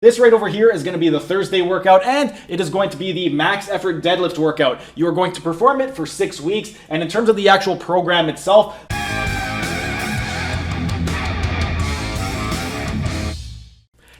This right over here is going to be the Thursday workout, and it is going to be the max effort deadlift workout. You are going to perform it for 6 weeks, and in terms of the actual program itself,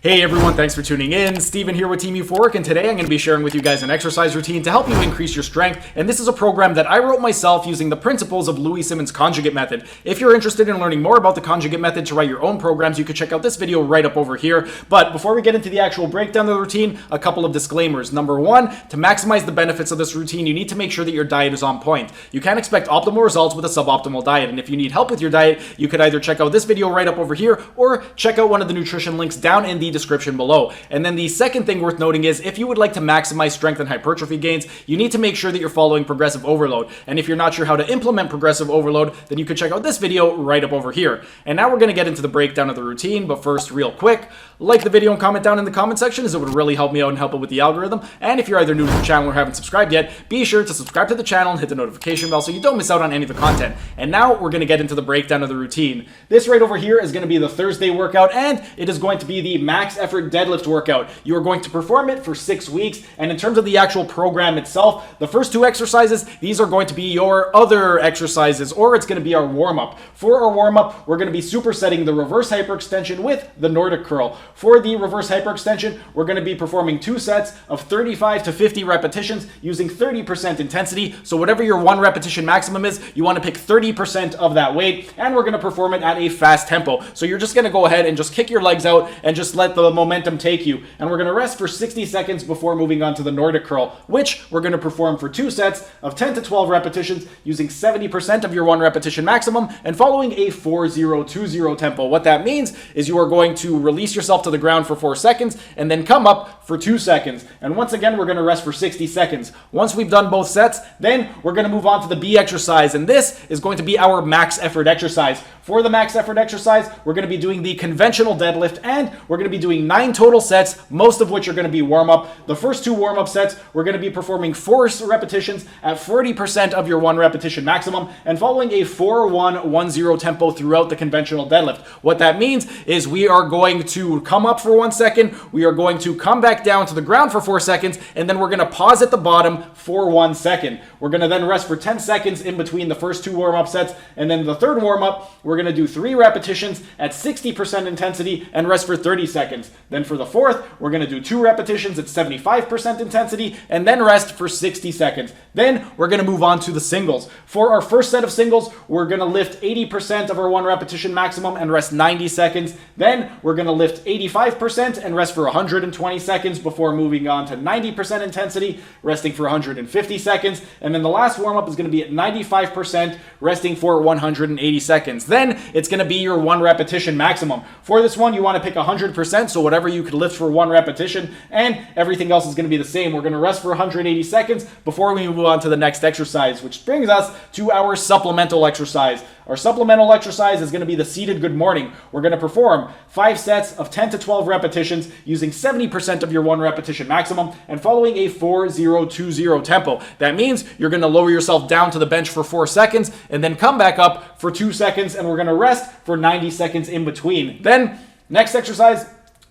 hey everyone, thanks for tuning in. Steven here with Team Euphoric, and today I'm going to be sharing with you guys an exercise routine to help you increase your strength. And this is a program that I wrote myself using the principles of Louie Simmons Conjugate Method. If you're interested in learning more about the Conjugate Method to write your own programs, you can check out this video right up over here. But before we get into the actual breakdown of the routine, a couple of disclaimers. Number one, to maximize the benefits of this routine, you need to make sure that your diet is on point. You can't expect optimal results with a suboptimal diet. And if you need help with your diet, you could either check out this video right up over here or check out one of the nutrition links down in the description below. And then the second thing worth noting is if you would like to maximize strength and hypertrophy gains, you need to make sure that you're following progressive overload. And if you're not sure how to implement progressive overload, then you could check out this video right up over here. And now we're going to get into the breakdown of the routine, but first, real quick, like the video and comment down in the comment section, as it would really help me out and help it with the algorithm. And if you're either new to the channel or haven't subscribed yet, be sure to subscribe to the channel and hit the notification bell so you don't miss out on any of the content. And now we're going to get into the breakdown of the routine. This right over here is going to be the Thursday workout, and it is going to be the max effort deadlift workout. You are going to perform it for 6 weeks, and in terms of the actual program itself, the first two exercises, these are going to be your other exercises, or it's going to be our warm-up. For our warm-up, we're going to be supersetting the reverse hyperextension with the Nordic curl. For the reverse hyperextension, we're going to be performing 2 sets of 35 to 50 repetitions using 30% intensity. So whatever your 1 repetition maximum is, you want to pick 30% of that weight, and we're going to perform it at a fast tempo. So you're just going to go ahead and just kick your legs out and just let the momentum take you. And we're going to rest for 60 seconds before moving on to the Nordic curl, which we're going to perform for 2 sets of 10 to 12 repetitions using 70% of your 1 repetition maximum and following a 4-0-2-0 tempo. What that means is you are going to release yourself to the ground for 4 seconds and then come up for 2 seconds. And once again, we're going to rest for 60 seconds. Once we've done both sets, then we're going to move on to the B exercise, and this is going to be our max effort exercise. For the max effort exercise, we're going to be doing the conventional deadlift, and we're going to be doing 9 total sets, most of which are going to be warm-up. The first 2 warm-up sets, we're going to be performing 4 repetitions at 40% of your 1 repetition maximum and following a 4-1-1-0 tempo throughout the conventional deadlift. What that means is we are going to come up for 1 second, we are going to come back down to the ground for 4 seconds, and then we're going to pause at the bottom for 1 second. We're going to then rest for 10 seconds in between the first 2 warm-up sets, and then the third warm-up, we're going to do 3 repetitions at 60% intensity and rest for 30 seconds. Then for the fourth, we're going to do 2 repetitions at 75% intensity and then rest for 60 seconds. Then we're going to move on to the singles. For our first set of singles, we're going to lift 80% of our 1 repetition maximum and rest 90 seconds. Then we're going to lift 85% and rest for 120 seconds before moving on to 90% intensity, resting for 150 seconds. And then the last warm-up is going to be at 95%, resting for 180 seconds. Then it's going to be your 1 repetition maximum. For this one, you want to pick 100%, so whatever you could lift for 1 repetition, and everything else is going to be the same. We're going to rest for 180 seconds before we move on to the next exercise, which brings us to our supplemental exercise. Our supplemental exercise is going to be the seated good morning. We're going to perform 5 sets of 10 to 12 repetitions using 70% of your 1 repetition maximum and following a 4-0-2-0 tempo. That means you're going to lower yourself down to the bench for 4 seconds and then come back up for 2 seconds, and we're going to rest for 90 seconds in between. Then, next exercise,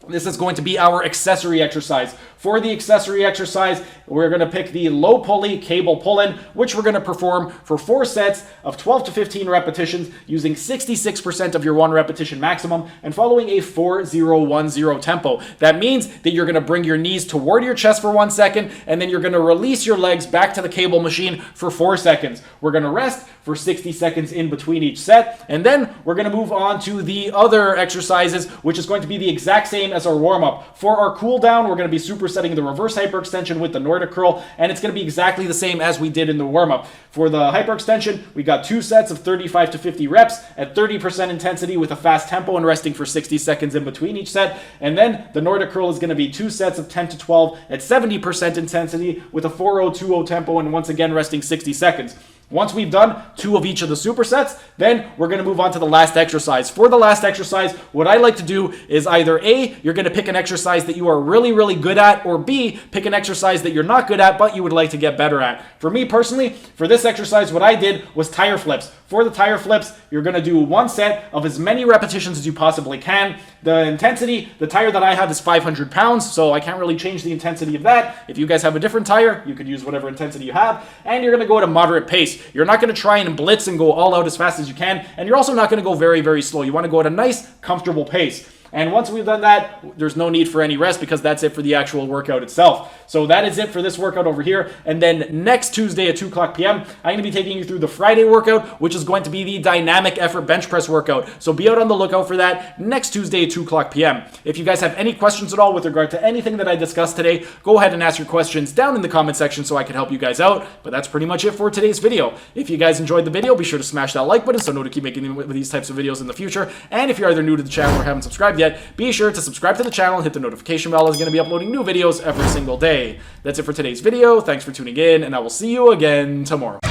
this is going to be our accessory exercise. For the accessory exercise, we're going to pick the low pulley cable pull-in, which we're going to perform for 4 sets of 12 to 15 repetitions using 66% of your 1 repetition maximum and following a 4-0-1-0 tempo. That means that you're going to bring your knees toward your chest for 1 second, and then you're going to release your legs back to the cable machine for 4 seconds. We're going to rest for 60 seconds in between each set, and then we're going to move on to the other exercises, which is going to be the exact same as our warm-up. For our cool down, we're going to be supersetting the reverse hyperextension with the Nordic curl, and it's going to be exactly the same as we did in the warm-up. For the hyperextension, we got 2 sets of 35 to 50 reps at 30% intensity with a fast tempo and resting for 60 seconds in between each set. And then the Nordic curl is going to be 2 sets of 10 to 12 at 70% intensity with a 4-0-2-0 tempo and once again resting 60 seconds. Once we've done 2 of each of the supersets, then we're going to move on to the last exercise. For the last exercise, what I like to do is either A, you're going to pick an exercise that you are really, really good at, or B, pick an exercise that you're not good at, but you would like to get better at. For me personally, for this exercise, what I did was tire flips. For the tire flips, you're going to do 1 set of as many repetitions as you possibly can. The intensity, the tire that I have is 500 pounds, so I can't really change the intensity of that. If you guys have a different tire, you could use whatever intensity you have, and you're going to go at a moderate pace. You're not going to try and blitz and go all out as fast as you can, and you're also not going to go very, very slow. You want to go at a nice, comfortable pace. And once we've done that, there's no need for any rest because that's it for the actual workout itself. So that is it for this workout over here. And then next Tuesday at 2 o'clock p.m., I'm going to be taking you through the Friday workout, which is going to be the dynamic effort bench press workout. So be out on the lookout for that next Tuesday at 2 o'clock p.m. If you guys have any questions at all with regard to anything that I discussed today, go ahead and ask your questions down in the comment section so I can help you guys out. But that's pretty much it for today's video. If you guys enjoyed the video, be sure to smash that like button so I know to keep making these types of videos in the future. And if you're either new to the channel or haven't subscribed yet, be sure to subscribe to the channel and hit the notification bell. I'm going to be uploading new videos every single day. That's it for today's video. Thanks for tuning in, and I will see you again tomorrow.